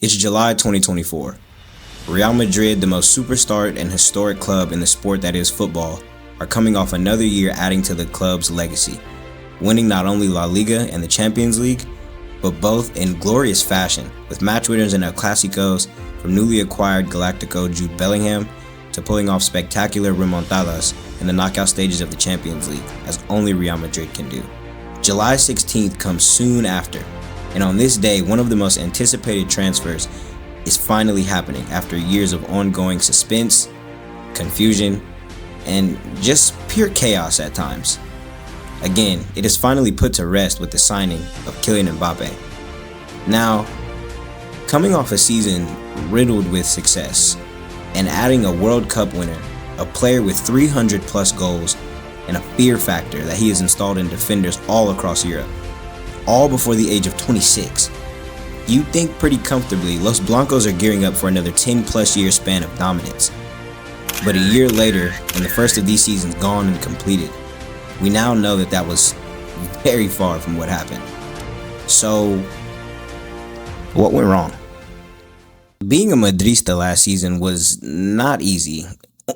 It's July 2024. Real Madrid, the most superstar and historic club in the sport that is football, are coming off another year adding to the club's legacy, winning not only La Liga and the Champions League, but both in glorious fashion, with match winners in El Clásicos from newly acquired Galactico Jude Bellingham to pulling off spectacular remontadas in the knockout stages of the Champions League, as only Real Madrid can do. July 16th comes soon after, and on this day, one of the most anticipated transfers is finally happening after years of ongoing suspense, confusion, and just pure chaos at times. Again, it is finally put to rest with the signing of Kylian Mbappe. Now, coming off a season riddled with success, and adding a World Cup winner, a player with 300 plus goals, and a fear factor that he has installed in defenders all across Europe, all before the age of 26. You'd think pretty comfortably Los Blancos are gearing up for another 10 plus year span of dominance. But a year later, and the first of these seasons gone and completed, we now know that that was very far from what happened. So, what went wrong? Being a Madrista last season was not easy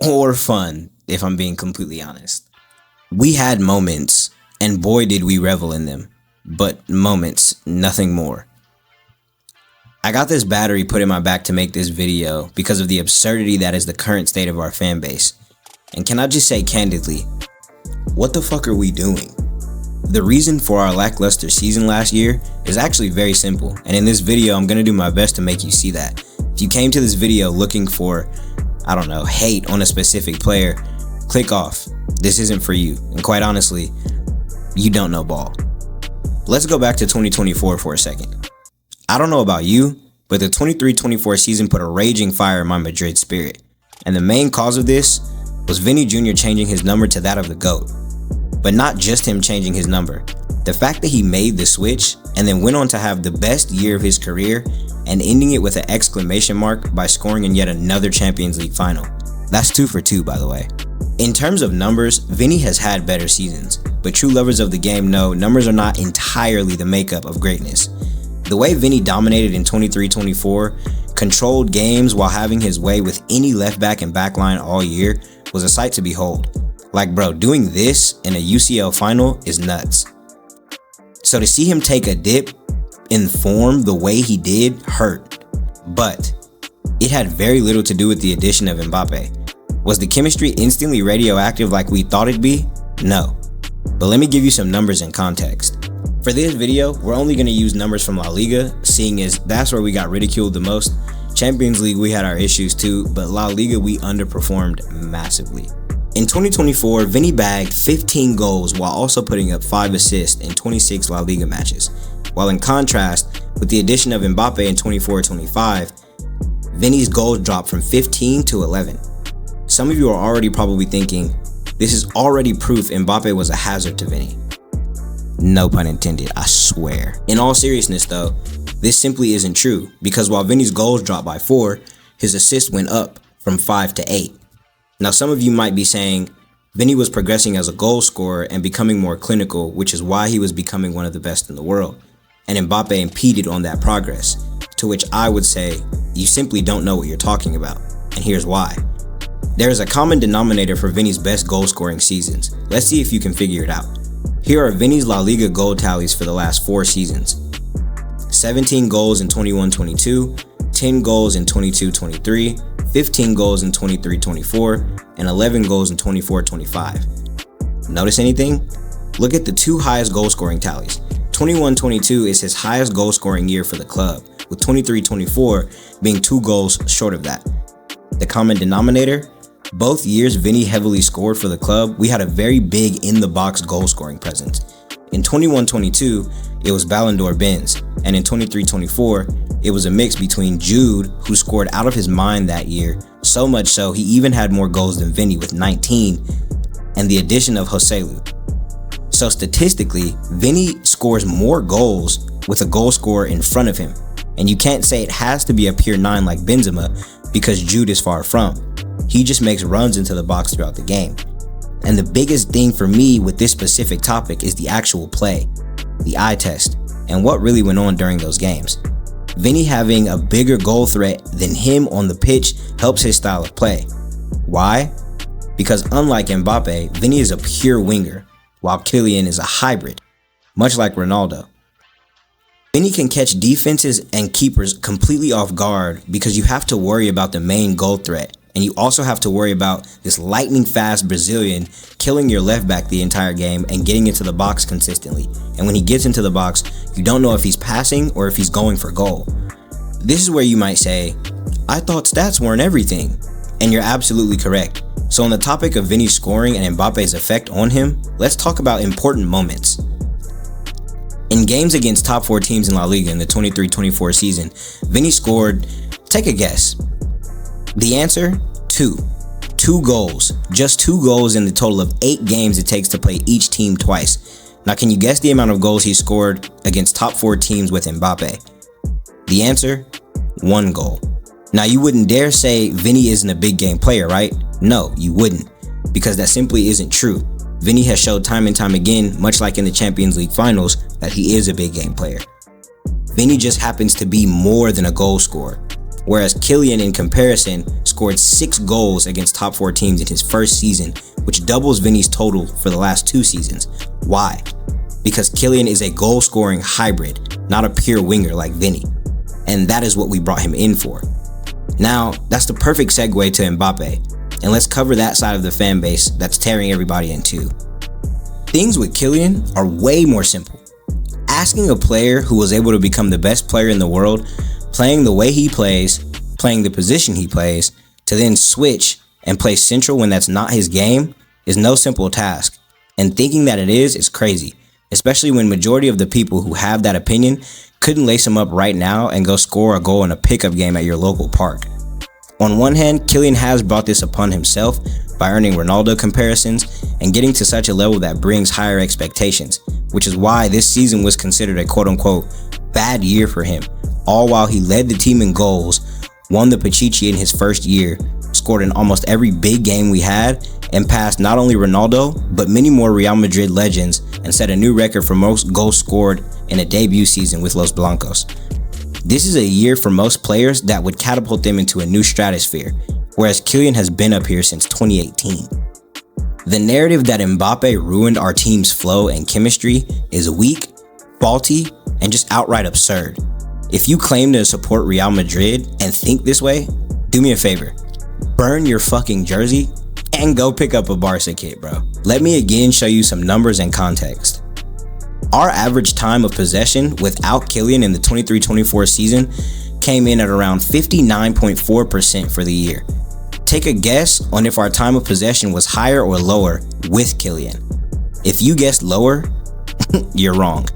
or fun, if I'm being completely honest. We had moments, and boy did we revel in them, but moments, nothing more. I got this battery put in my back to make this video because of the absurdity that is the current state of our fan base. And can I just say candidly, what the fuck are we doing? The reason for our lackluster season last year is actually very simple, and in this video I'm going to do my best to make you see that. If you came to this video looking for, hate on a specific player, click off. This isn't for you, and quite honestly, you don't know ball. Let's go back to 2024 for a second. I don't know about you, but the 23-24 season put a raging fire in my Madrid spirit, and the main cause of this was Vinny Jr. changing his number to that of the GOAT. But not just him changing his number. The fact that he made the switch and then went on to have the best year of his career and ending it with an exclamation mark by scoring in yet another Champions League final. That's 2 for 2, by the way. In terms of numbers, Vinny has had better seasons, but true lovers of the game know numbers are not entirely the makeup of greatness. The way Vinny dominated in 23-24, controlled games while having his way with any left back and back line all year, was a sight to behold. Like, bro, doing this in a UCL final is nuts. So to see him take a dip in form the way he did hurt, but it had very little to do with the addition of Mbappe. Was the chemistry instantly radioactive like we thought it'd be? No. But let me give you some numbers and context. For this video, we're only going to use numbers from La Liga, seeing as that's where we got ridiculed the most. Champions League, we had our issues too, but La Liga, we underperformed massively. In 2024, Vinny bagged 15 goals while also putting up 5 assists in 26 La Liga matches. While in contrast, with the addition of Mbappe in 24-25, Vinny's goals dropped from 15 to 11. Some of you are already probably thinking, this is already proof Mbappe was a hazard to Vinny. No pun intended, I swear. In all seriousness though, this simply isn't true, because while Vinny's goals dropped by 4, his assists went up from 5 to 8. Now some of you might be saying, Vinny was progressing as a goal scorer and becoming more clinical, which is why he was becoming one of the best in the world. And Mbappe impeded on that progress, to which I would say, you simply don't know what you're talking about, and here's why. There is a common denominator for Vinny's best goal scoring seasons. Let's see if you can figure it out. Here are Vinny's La Liga goal tallies for the last 4 seasons. 17 goals in 21-22, 10 goals in 22-23, 15 goals in 23-24, and 11 goals in 24-25. Notice anything? Look at the 2 highest goal scoring tallies. 21-22 is his highest goal scoring year for the club, with 23-24 being 2 goals short of that. The common denominator? Both years Vinny heavily scored for the club, we had a very big in-the-box goal-scoring presence. In 21-22, it was Ballon d'Or Benz, and in 23-24, it was a mix between Jude, who scored out of his mind that year, so much so he even had more goals than Vinny with 19, and the addition of Joselu. So statistically, Vinny scores more goals with a goal scorer in front of him, and you can't say it has to be a pure 9 like Benzema, because Jude is far from. He just makes runs into the box throughout the game. And the biggest thing for me with this specific topic is the actual play, the eye test, and what really went on during those games. Vinny having a bigger goal threat than him on the pitch helps his style of play. Why? Because unlike Mbappe, Vinny is a pure winger, while Kylian is a hybrid, much like Ronaldo. Vinny can catch defenses and keepers completely off guard because you have to worry about the main goal threat, and you also have to worry about this lightning fast Brazilian killing your left back the entire game and getting into the box consistently. And when he gets into the box, you don't know if he's passing or if he's going for goal. This is where you might say, I thought stats weren't everything. And you're absolutely correct. So on the topic of Vinny's scoring and Mbappe's effect on him, let's talk about important moments. In games against top 4 teams in La Liga in the 23-24 season, Vinny scored, take a guess. The answer, 2. 2 goals. Just 2 goals in the total of 8 games it takes to play each team twice. Now can you guess the amount of goals he scored against top 4 teams with Mbappe? The answer, 1 goal. Now you wouldn't dare say Vinny isn't a big game player, right? No, you wouldn't, because that simply isn't true. Vinny has showed time and time again, much like in the Champions League finals, that he is a big game player. Vinny just happens to be more than a goal scorer, whereas Kylian in comparison scored 6 goals against top 4 teams in his first season, which doubles Vinny's total for the last 2 seasons. Why? Because Kylian is a goal scoring hybrid, not a pure winger like Vinny. And that is what we brought him in for. Now, that's the perfect segue to Mbappe, and let's cover that side of the fan base that's tearing everybody in two. Things with Kylian are way more simple. Asking a player who was able to become the best player in the world, playing the way he plays, playing the position he plays, to then switch and play central when that's not his game is no simple task. And thinking that it is crazy, especially when majority of the people who have that opinion couldn't lace him up right now and go score a goal in a pickup game at your local park. On one hand, Kylian has brought this upon himself by earning Ronaldo comparisons and getting to such a level that brings higher expectations, which is why this season was considered a quote-unquote bad year for him, all while he led the team in goals, won the Pichichi in his first year, scored in almost every big game we had, and passed not only Ronaldo, but many more Real Madrid legends and set a new record for most goals scored in a debut season with Los Blancos. This is a year for most players that would catapult them into a new stratosphere, whereas Kylian has been up here since 2018. The narrative that Mbappe ruined our team's flow and chemistry is weak, faulty, and just outright absurd. If you claim to support Real Madrid and think this way, do me a favor. Burn your fucking jersey and go pick up a Barca kit, bro. Let me again show you some numbers and context. Our average time of possession without Kylian in the 23-24 season came in at around 59.4% for the year. Take a guess on if our time of possession was higher or lower with Kylian. If you guessed lower, you're wrong.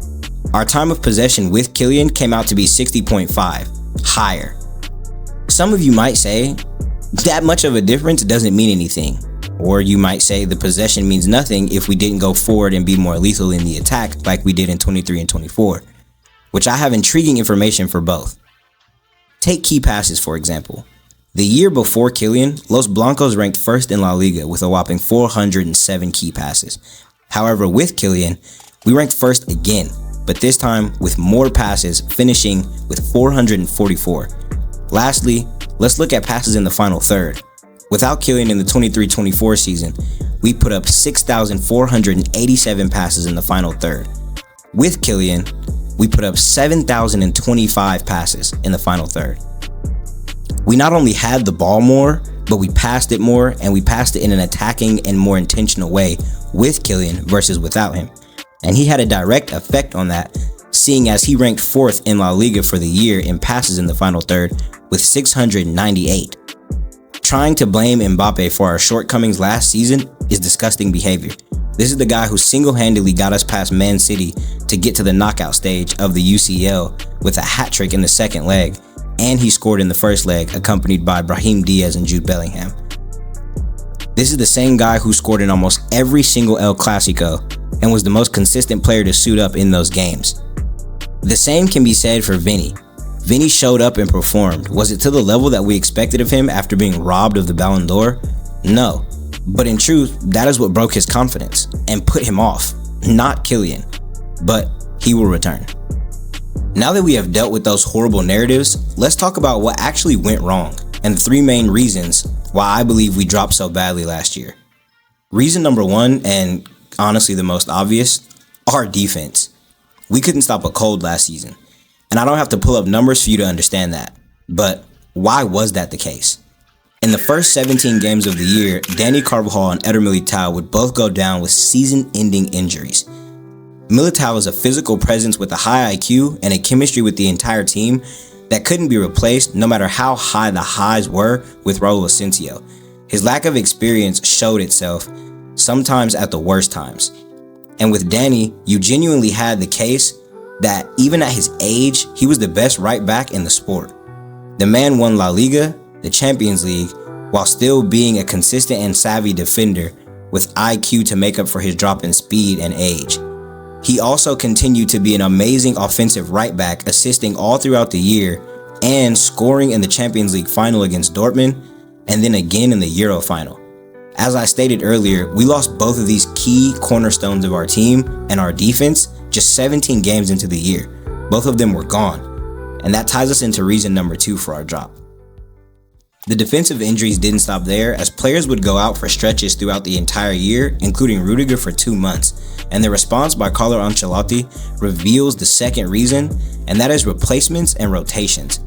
Our time of possession with Kylian came out to be 60.5, higher. Some of you might say, that much of a difference doesn't mean anything. Or you might say the possession means nothing if we didn't go forward and be more lethal in the attack like we did in 23 and 24, which I have intriguing information for both. Take key passes, for example. The year before Kylian, Los Blancos ranked first in La Liga with a whopping 407 key passes. However, with Kylian, we ranked first again, but this time with more passes, finishing with 444. Lastly, let's look at passes in the final third. Without Kylian in the 23-24 season, we put up 6,487 passes in the final third. With Kylian, we put up 7,025 passes in the final third. We not only had the ball more, but we passed it more, and we passed it in an attacking and more intentional way with Kylian versus without him. And he had a direct effect on that, seeing as he ranked 4th in La Liga for the year in passes in the final third with 698. Trying to blame Mbappe for our shortcomings last season is disgusting behavior. This is the guy who single-handedly got us past Man City to get to the knockout stage of the UCL with a hat trick in the second leg, and he scored in the first leg accompanied by Brahim Diaz and Jude Bellingham. This is the same guy who scored in almost every single El Clasico and was the most consistent player to suit up in those games. The same can be said for Vinny. Vinny showed up and performed. Was it to the level that we expected of him after being robbed of the Ballon d'Or? No. But in truth, that is what broke his confidence and put him off, not Kylian. But he will return. Now that we have dealt with those horrible narratives, let's talk about what actually went wrong and the 3 main reasons why I believe we dropped so badly last year. Reason number 1, and honestly the most obvious, our defense. We couldn't stop a cold last season, and I don't have to pull up numbers for you to understand that. But why was that the case? In the first 17 games of the year, Dani Carvajal and Eder Militao would both go down with season-ending injuries. Militao is a physical presence with a high IQ and a chemistry with the entire team that couldn't be replaced no matter how high the highs were with Raul Asensio. His lack of experience showed itself, sometimes at the worst times. And with Dani, you genuinely had the case that even at his age, he was the best right back in the sport. The man won La Liga, the Champions League, while still being a consistent and savvy defender with IQ to make up for his drop in speed and age. He also continued to be an amazing offensive right back, assisting all throughout the year and scoring in the Champions League final against Dortmund and then again in the Euro final. As I stated earlier, we lost both of these key cornerstones of our team and our defense just 17 games into the year. Both of them were gone, and that ties us into reason number 2 for our drop. The defensive injuries didn't stop there, as players would go out for stretches throughout the entire year, including Rudiger for 2 months, and the response by Carlo Ancelotti reveals the second reason, and that is replacements and rotations.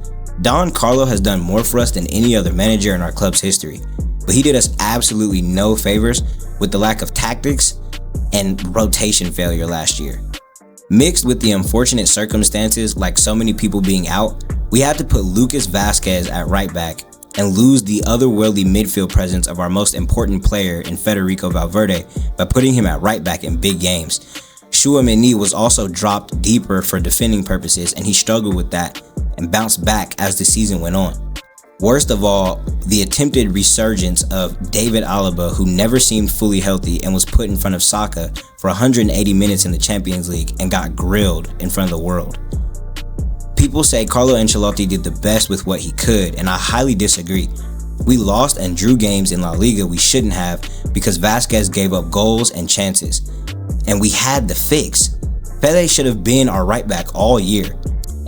Don Carlo has done more for us than any other manager in our club's history, but he did us absolutely no favors with the lack of tactics and rotation failure last year. Mixed with the unfortunate circumstances like so many people being out, we had to put Lucas Vazquez at right back and lose the otherworldly midfield presence of our most important player in Federico Valverde by putting him at right back in big games. Tchouaméni was also dropped deeper for defending purposes, and he struggled with that and bounced back as the season went on. Worst of all, the attempted resurgence of David Alaba, who never seemed fully healthy and was put in front of Saka for 180 minutes in the Champions League and got grilled in front of the world. People say Carlo Ancelotti did the best with what he could, and I highly disagree. We lost and drew games in La Liga we shouldn't have because Vazquez gave up goals and chances. And we had the fix. Fede should have been our right back all year.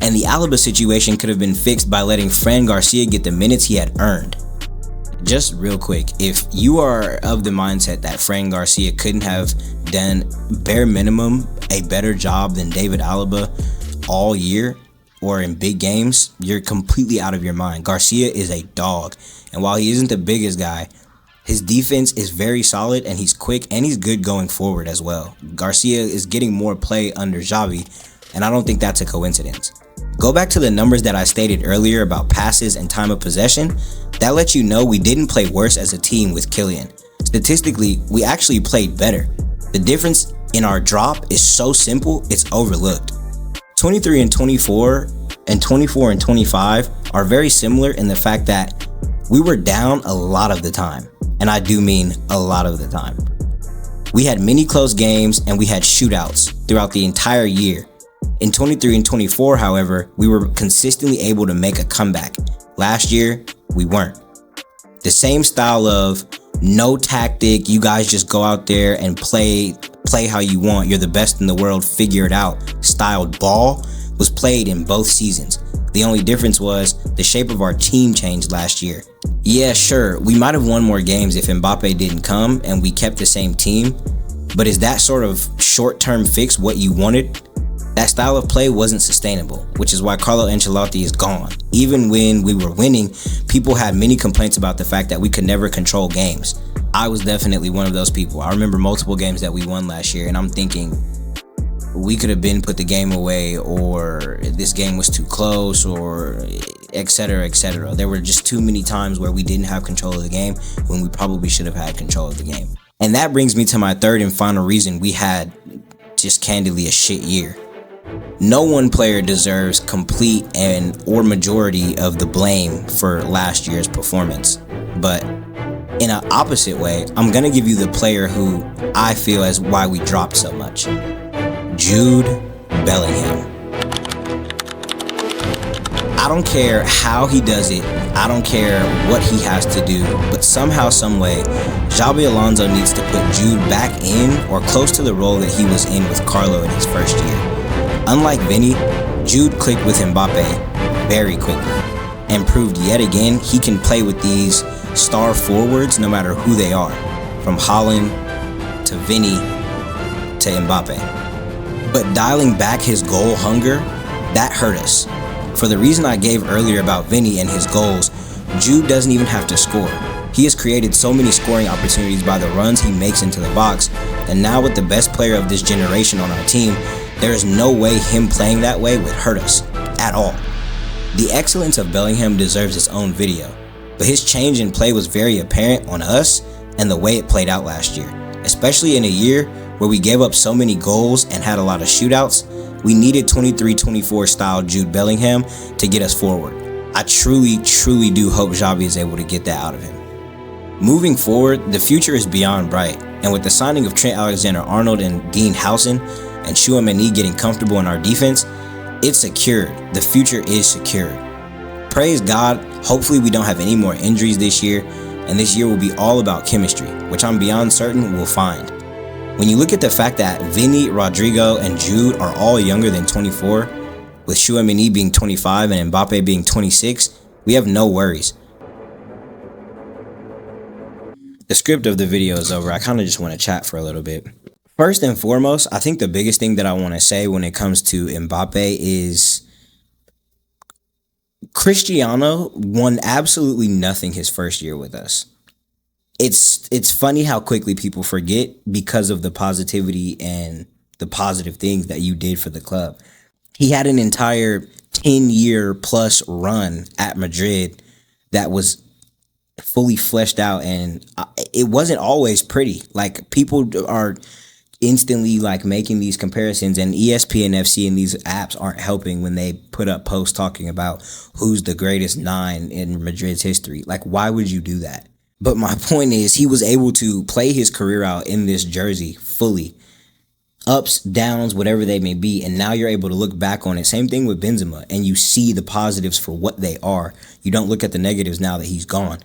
And the Alaba situation could have been fixed by letting Fran Garcia get the minutes he had earned. Just real quick, if you are of the mindset that Fran Garcia couldn't have done bare minimum a better job than David Alaba all year, or in big games, you're completely out of your mind. Garcia is a dog, and while he isn't the biggest guy, his defense is very solid and he's quick and he's good going forward as well. Garcia is getting more play under Xavi, and I don't think that's a coincidence. Go back to the numbers that I stated earlier about passes and time of possession. That lets you know we didn't play worse as a team with Kylian. Statistically, we actually played better. The difference in our drop is so simple, it's overlooked. 23 and 24 and 24 and 25 are very similar in the fact that we were down a lot of the time, and I do mean a lot of the time. We had many close games and we had shootouts throughout the entire year. In 23 and 24, however, we were consistently able to make a comeback. Last year, we weren't. The same style of no tactic, you guys just go out there and play how you want, you're the best in the world, figure it out, styled ball was played in both seasons. The only difference was the shape of our team changed last year. Yeah, sure, we might have won more games if Mbappe didn't come and we kept the same team, but is that sort of short-term fix what you wanted? That style of play wasn't sustainable, which is why Carlo Ancelotti is gone. Even when we were winning, people had many complaints about the fact that we could never control games. I was definitely one of those people. I remember multiple games that we won last year, and I'm thinking we could have been put the game away, or this game was too close, or etc., etc. There were just too many times where we didn't have control of the game when we probably should have had control of the game. And that brings me to my third and final reason we had just candidly a shit year. No one player deserves complete and or majority of the blame for last year's performance. But in an opposite way, I'm going to give you the player who I feel is why we dropped so much. Jude Bellingham. I don't care how he does it. I don't care what he has to do. But somehow, some way, Xabi Alonso needs to put Jude back in or close to the role that he was in with Carlo in his first year. Unlike Vinny, Jude clicked with Mbappe very quickly and proved yet again he can play with these star forwards no matter who they are, from Haaland to Vinny to Mbappe. But dialing back his goal hunger, that hurt us. For the reason I gave earlier about Vinny and his goals, Jude doesn't even have to score. He has created so many scoring opportunities by the runs he makes into the box, and now with the best player of this generation on our team, there is no way him playing that way would hurt us at all. The excellence of Bellingham deserves its own video, but his change in play was very apparent on us and the way it played out last year. Especially in a year where we gave up so many goals and had a lot of shootouts, we needed 23-24 style Jude Bellingham to get us forward. I truly do hope Xavi is able to get that out of him. Moving forward, the future is beyond bright, and with the signing of Trent Alexander-Arnold and Dean Howson and Tchouaméni getting comfortable in our defense, it's secured. The future is secured. Praise God, hopefully we don't have any more injuries this year, and this year will be all about chemistry, which I'm beyond certain we'll find. When you look at the fact that Vinny, Rodrigo, and Jude are all younger than 24, with Tchouaméni being 25 and Mbappe being 26, we have no worries. The script of the video is over. I kind of just want to chat for a little bit. First and foremost, I think the biggest thing that I want to say when it comes to Mbappe is Cristiano won absolutely nothing his first year with us. It's funny how quickly people forget because of the positivity and the positive things that you did for the club. He had an entire 10-year plus run at Madrid that was fully fleshed out, and it wasn't always pretty. Like, people are instantly like making these comparisons, and ESPN FC and these apps aren't helping when they put up posts talking about who's the greatest 9 in Madrid's history. Like, why would you do that? But my point is, he was able to play his career out in this jersey fully. Ups, downs, whatever they may be, and now you're able to look back on it. Same thing with Benzema, and you see the positives for what they are. You don't look at the negatives now that he's gone.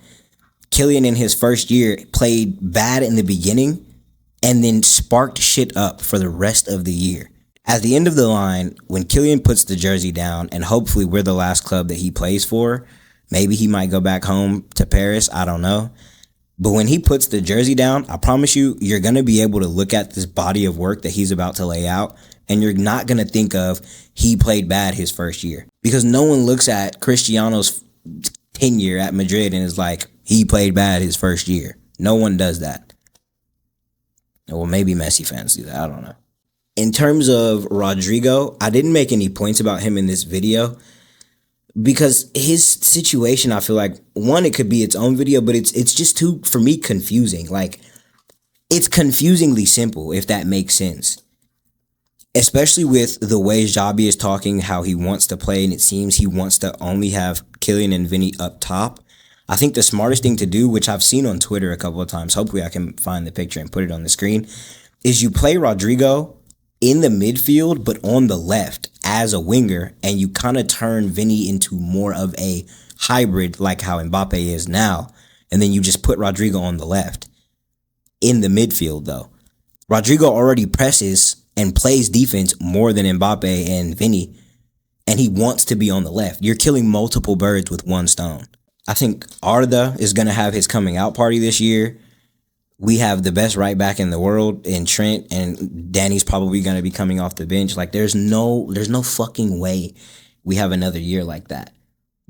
Kylian in his first year played bad in the beginning and then sparked shit up for the rest of the year. At the end of the line, when Kylian puts the jersey down, and hopefully we're the last club that he plays for, maybe he might go back home to Paris, I don't know. But when he puts the jersey down, I promise you, you're going to be able to look at this body of work that he's about to lay out, and you're not going to think of he played bad his first year. Because no one looks at Cristiano's tenure at Madrid and is like, he played bad his first year. No one does that. Well, maybe Messi fans do that. I don't know. In terms of Rodrigo, I didn't make any points about him in this video because his situation, I feel like, one, it could be its own video, but it's just too, for me, confusing. Like, it's confusingly simple, if that makes sense. Especially with the way Xabi is talking, how he wants to play, and it seems he wants to only have Kylian and Vinny up top. I think the smartest thing to do, which I've seen on Twitter a couple of times, hopefully I can find the picture and put it on the screen, is you play Rodrigo in the midfield, but on the left as a winger, and you kind of turn Vinny into more of a hybrid like how Mbappe is now, and then you just put Rodrigo on the left. In the midfield, though, Rodrigo already presses and plays defense more than Mbappe and Vinny, and he wants to be on the left. You're killing multiple birds with one stone. I think Arda is going to have his coming out party this year. We have the best right back in the world in Trent, and Danny's probably going to be coming off the bench. Like, there's no fucking way we have another year like that.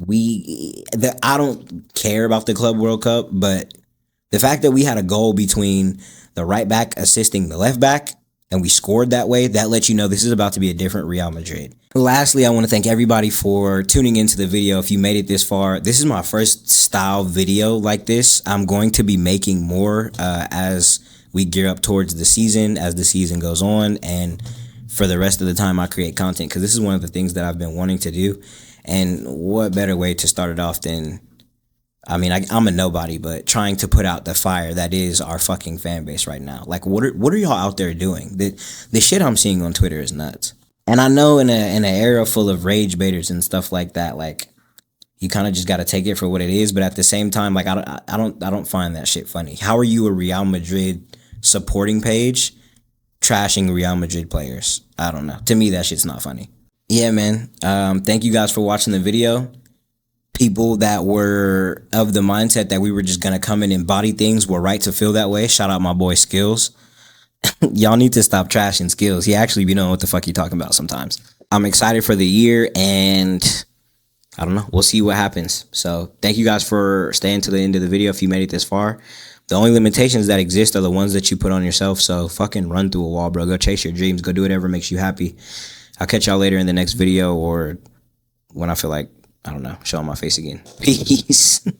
I don't care about the Club World Cup, but the fact that we had a goal between the right back assisting the left back and we scored that way, that lets you know this is about to be a different Real Madrid. Lastly, I want to thank everybody for tuning into the video. If you made it this far, this is my first style video like this. I'm going to be making more as we gear up towards the season, as the season goes on, and for the rest of the time I create content, because this is one of the things that I've been wanting to do. And what better way to start it off than, I'm a nobody, but trying to put out the fire that is our fucking fan base right now. Like, what are y'all out there doing? The shit I'm seeing on Twitter is nuts. And I know in an era full of rage baiters and stuff like that, like, you kind of just got to take it for what it is. But at the same time, like, I don't find that shit funny. How are you a Real Madrid supporting page trashing Real Madrid players? I don't know. To me, that shit's not funny. Yeah, man. Thank you guys for watching the video. People that were of the mindset that we were just gonna come in and body things were right to feel that way. Shout out my boy Skills. Y'all need to stop trashing Skills. He actually be knowing what the fuck he talking about sometimes. I'm excited for the year, and I don't know. We'll see what happens. So thank you guys for staying to the end of the video if you made it this far. The only limitations that exist are the ones that you put on yourself. So fucking run through a wall, bro. Go chase your dreams. Go do whatever makes you happy. I'll catch y'all later in the next video or when I feel like, I don't know, showing my face again. Peace.